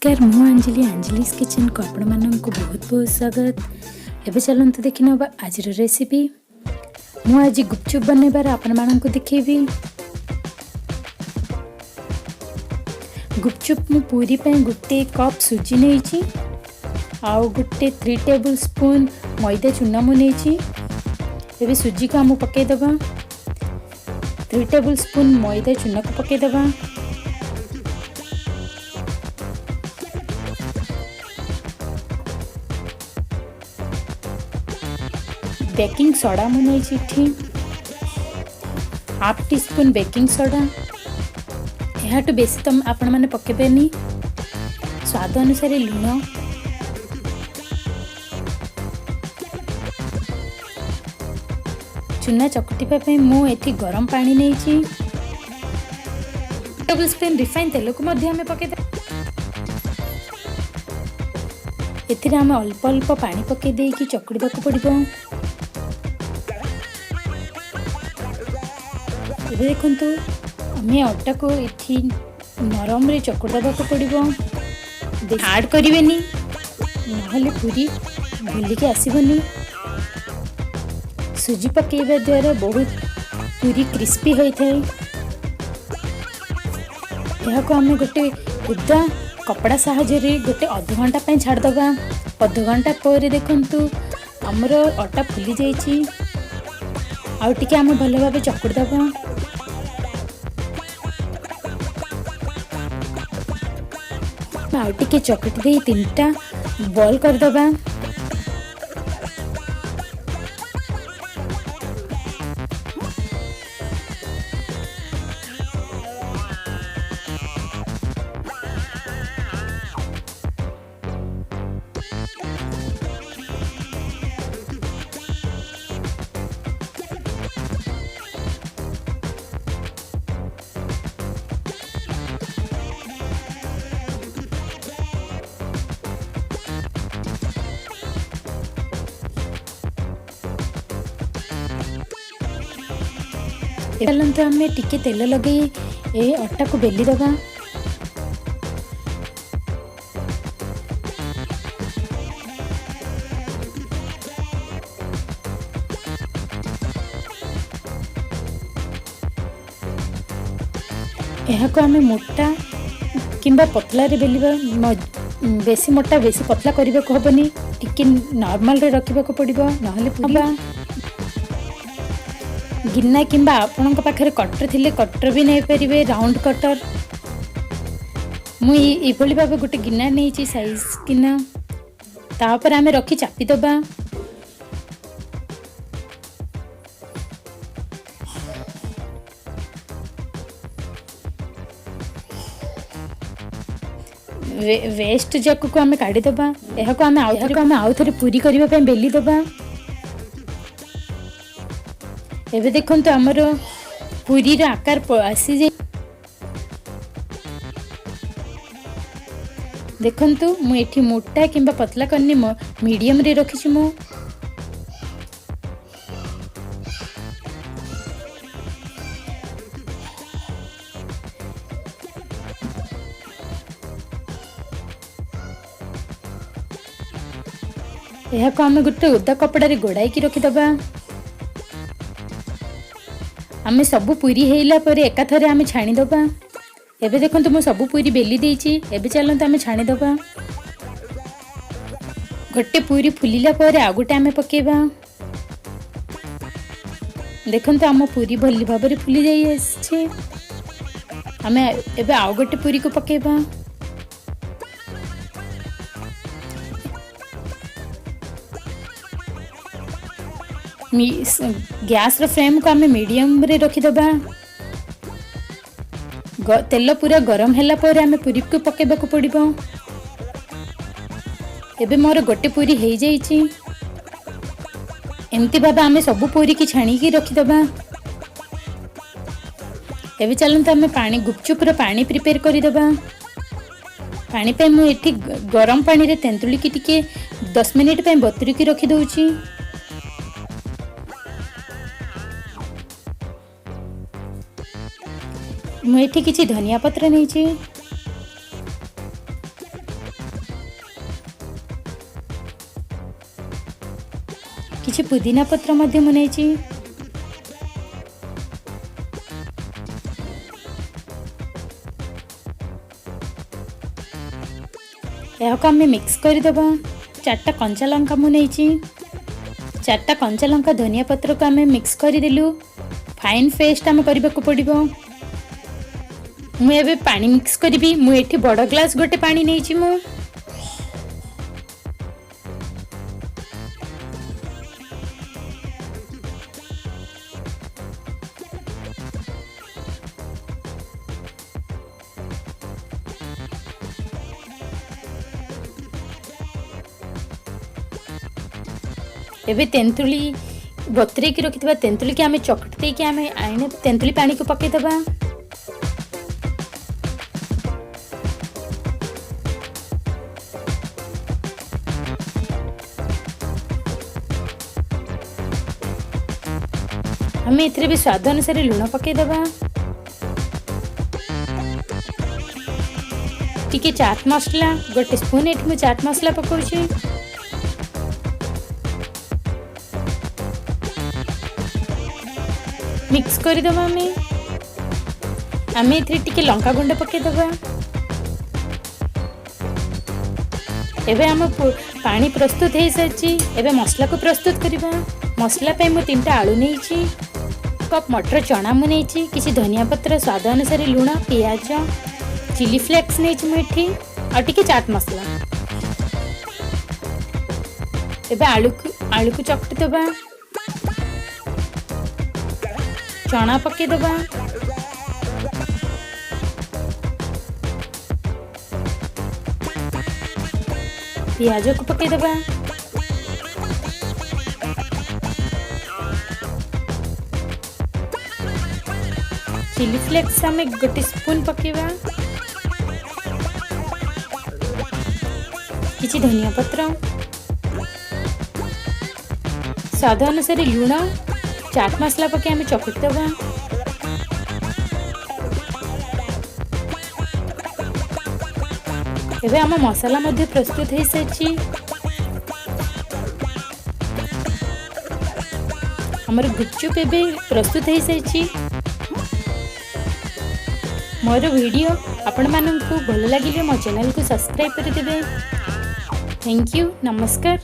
नमस्कार मु अंजलि अंजलिस किचन को आपण मानक बहुत बहुत स्वागत। एबे चलते देखि नबा आज रेसिपी। मु आज गुपचुप बनैबार आपण मानक देखैबी। गुपचुप मु पूरी पे गुटे कप सुजी नेछि आउ गुटे 3 टेबल स्पून मैदा चूना मु नेछि। एबे सुजी को हम पके दबा। 3 टेबल स्पून मैदा चूना को पके दबा। बेकिंग सोडा मुझे half tea spoon baking soda यह बेसी तुम आपण मैंने पकेबेनी। स्वाद अनुसार लुण चूना चकटिबा मु एठी गरम पानी नहीं टेबल स्पून रिफाइन तेल को पके एथिरे आम अल्प अल्प पानी पके देकी चकड़ीबा को पड़िबो। देखु आम अटा को ये नरम रे चकड़ाबा को पड़ो हार्ड करें ना पूरी भूलिकी आसबनी। सुजी पकेबा द्वारा बहुत पूरी क्रिस्पी होता है। यह आम गोटे उदा कपड़ा साहाय्य गोटे अध घंटा छाड़दबा। अध घंटा पर देखु आमर अटा फुली जाइए। आउ टिके आम भल भाव चकड़ीदबा। आउ टिके चकटी दे 3टा बॉल करदबा। चलते आम टिके तेल लगे ये अटा को बेली दबा। यह को आम मोटा किंबा पतला रे बेलिबा। बेसी मोटा बेसी पतला करने को हबनी। टिके नॉर्मल रे रखा को पड़ो ना पूरा गिन्ना किंबा आपण पाखे कटर थिले कटर भी नहीं पारे राउंड कटर। मुई भाव गोटे गिन्ना नहीं साइज गिन्ना तापर आमे रखी चापी दबा। वेस्ट जाक को आमे काढ़ी दबा। यह को आमे आउ थरे पूरी करबा पे बेली दबा। एबे देखो तो आमर पूरी रा आकार आसी जाए। देखंतु मु एठी मोटा किंबा पतला करनी मीडियम रे रखिछि मु। यह को आमे गुटे उदा कपड़ा रे गोड़ाई की रखि दबा। आमे सबू पूरी हेला पर एका थरे आमे छाणी दबा। एबे देखंतु मु सबू पूरी बेली देइछि। एबे चलंतु आमे छाणी दबा। गोटे पूरी फुलिला पर आ गोटे आमे पकेबा। देखंतु आम पूरी भली भाबरे फुली जाई आछे। आमे एबे आ गोटे पूरी को पकेबा। गैस रो फ्लेम को आमे मीडियम रे रखी दबा। तेल पूरा गरम हैला पर आमे पूरी को पकेबा को पड़िबो। एबे मोर गोटे पूरी हे जाइछि। एमती बाबा आमे सब पूरी की छाणी की रखी दबा। एबे चलंत आमे पानी गुपचुप रो पानी प्रिपेयर करि दबा। पानी पे मु एठी गरम पानी रे तेंतुली की टिके 10 मिनिट पे बतरी की रखी दउछि। मुझे किसी धनिया पत्र नहीं किछि पुदीना पत्र मध्य मु नेछि। याको आम मिक्स करदेबा। 4टा कंचा लंका मु नेछि। 4टा कंचा लंका धनिया पत्र को आम मिक्स करदेलु। फाइन पेस्ट आम करने को पड़ो। मुझे पानी मिक्स करी। मुझे बड़ ग्लास गोटे पानी नहीं मु एबे तेंतुली बतरे की रखिथिबा तेंतुली के आमे चकट दे के आमे आइने तेंतुली पानी को पके दबा। हमें इतरे भी स्वाद अनुसार लूण पके दबा। टिके चाट मसला गोटे स्पून एठी मु चाट मसला पकाउची। मिक्स करदेबा। आम टिके लंका गुंड पकेदबा। एबे आम पानी प्रस्तुत हो सारी। एबे मसला को प्रस्तुत करबा। मसला पे मु 3टा आलू नहीं, कप मटर चना मु नहीं, किसी धनिया पत्र स्वाद अनुसार लूण पियाज चिली फ्लेक्स नहीं मुठी और टिके चाट मसला। एबे आलू को चकटी दबा। चना पके दबा। पियाज को पके दबा। चिली फ्लेक्स आम गोटे स्पून पकेबा। किछि धनिया पत्र स्वाद अनुसार लूण चाट मसला पके आम चकटी दबा। एबे आम मसाला मध्य प्रस्तुत हो सारी। हमर गुपचुप एबे प्रस्तुत हो सारी। मोर वीडियो आपण माननकु भल लागिले मो चैनल को सब्सक्राइब कर देबे। Thank you. नमस्कार।